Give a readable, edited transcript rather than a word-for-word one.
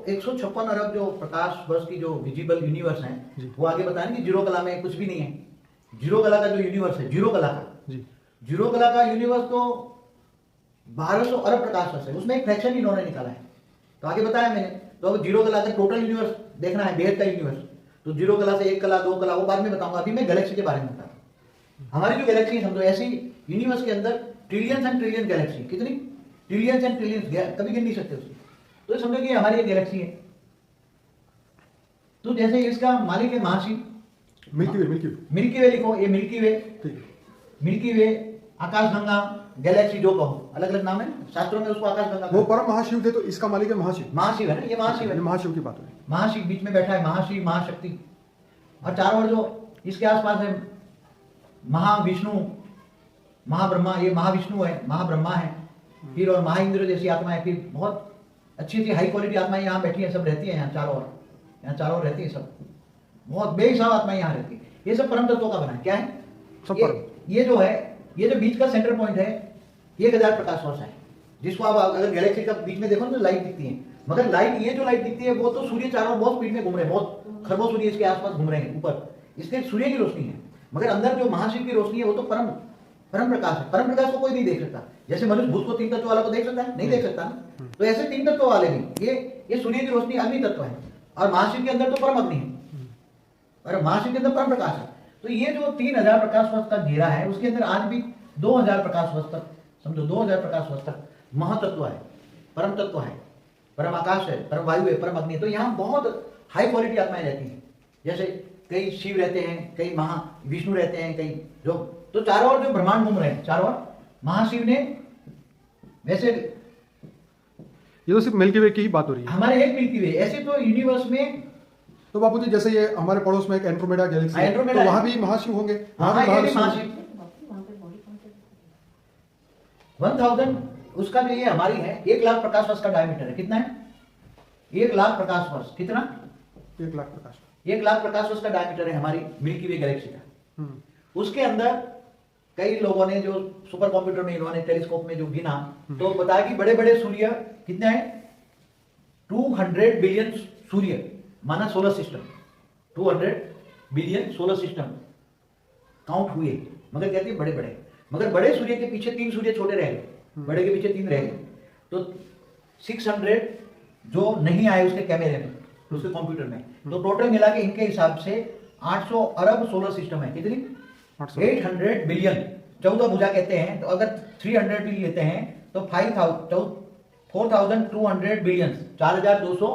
156 अरब जो प्रकाश वर्ष की जो विजिबल यूनिवर्स है वो आगे बताएं कि जीरो कला में कुछ भी नहीं है। जीरो कला का जो यूनिवर्स है, जीरो कला का जीरो कला का यूनिवर्स तो 1200 अरब प्रकाश वर्ष है, उसमें एक फ्रैक्शन इन्होंने निकाला है। तो आगे बताया मैंने। तो अब जीरो कला का टोटल यूनिवर्स देखना है, बेहद का यूनिवर्स, तो जीरो कला से 1 कला 2 कला वो बाद में बताऊंगा। अभी मैं गैलेक्सी के बारे में बता रहा हूं। हमारी जो गैलेक्सी है समझो ऐसी यूनिवर्स के अंदर ट्रिलियंस एंड ट्रिलियन गैलेक्सी, कितनी ट्रिलियंस एंड ट्रिलियंस, कभी गिन नहीं सकते उसको। तो समझो कि हमारी एक गैलेक्सी है, तो जैसे इसका मालिक है महाशिव, मिल्की वे लिखो, ये मिल्की वे आकाशगंगा गैलेक्सी जो कहो, अलग अलग नाम है, शास्त्रों में उसको आकाशगंगा। वो परम महाशिव थे तो इसका मालिक है महाशिव है ना, ये महाशिव है, महाशिव की बात है। महाशिव बीच में बैठा है, महाशिव महाशक्ति, और चारों ओर जो इसके आसपास है महाविष्णु महाब्रह्मा, ये महाविष्णु है, महाब्रह्मा है, फिर और महाइंद्र जैसी आत्मा है, फिर बहुत अच्छी अच्छी हाई क्वालिटी आत्माएं यहाँ बैठी है, सब रहती है यहाँ चारों ओर, यहाँ चारों ओर रहती है सब, बहुत बेहिसाब आत्माएं यहाँ रहती है। ये सब परम तत्वों का बना है। क्या है सब ये जो है, ये जो बीच का सेंटर पॉइंट है 1000 प्रकाश वर्ष है, जिसको आप अगर गैलेक्सी का बीच में देखो तो लाइट दिखती है, मगर लाइट, ये जो लाइट दिखती है वो तो सूर्य चारों बहुत स्पीड में घूम रहे हैं, बहुत खरबों सूर्य इसके आसपास घूम रहे हैं ऊपर, इसके सूर्य की रोशनी है, मगर अंदर जो महाशिव की रोशनी है वो तो परम प्रकाश है। परम प्रकाश को कोई नहीं देख सकता। जैसे मनुष्य भूत को 3 तत्व वाला को देख सकता है, नहीं देख सकता ना। तो ऐसे 3 तत्व वाले भी, ये सूर्य की रोशनी अग्नि तत्व है, और महाशिव के अंदर तो परम अग्नि है, और महाशिव के अंदर परम प्रकाश है। तो ये जो 3000 प्रकाश वर्ष तक घेरा है, उसके अंदर आज भी 2000 प्रकाश वर्ष तक, समझो 2000 प्रकाश वर्ष तक महातत्व है, परम तत्व है, परम आकाश है, परम वायु है, परम अग्नि है। तो यहाँ बहुत हाई क्वालिटी आत्माएं रहती हैं। जैसे कई शिव रहते हैं, कई विष्णु रहते हैं, कई जो, तो चारों ओर जो ब्रह्मांड घूम रहे हैं, चारों ओर महाशिव ने, वैसे ये तो सिर्फ मिल्की वे की ही बात हो रही है, हमारे एक मिल्की वे, ऐसे तो यूनिवर्स में। तो बापूजी जैसे ये हमारे पड़ोस में एक एंड्रोमेडा गैलेक्सी है, तो वहां भी महाशिव होंगे? महाशिव 1000, उसका जो ये हमारी है 1 लाख प्रकाश वर्ष का डायमीटर है। कितना है? 1 लाख प्रकाश वर्ष। कितना? 1 लाख प्रकाश, 1 लाख प्रकाश वर्ष का डायमीटर है हमारी मिल्की वे गैलेक्सी का। उसके अंदर कई लोगों ने जो सुपर कंप्यूटर में, इन्होंने टेलीस्कोप में जो गिना, तो बताया कि बड़े बड़े सूर्य कितने हैं? 200 बिलियन सूर्य, माना solar system, 200 billion solar system count हुए, मगर कहते हैं बड़े बड़े, मगर बड़े सूर्य के पीछे 3 सूर्य छोटे रह गए, बड़े के पीछे 3 रह गए। तो 600 जो नहीं आए उसके कैमरे में, उसके कंप्यूटर में, तो टोटल मिला के इनके हिसाब से 800 अरब सोलर सिस्टम है। कितनी? 800 बिलियन, 14 भुजा कहते हैं। तो अगर 300 भी लेते हैं तो 4200 बिलियन, 4200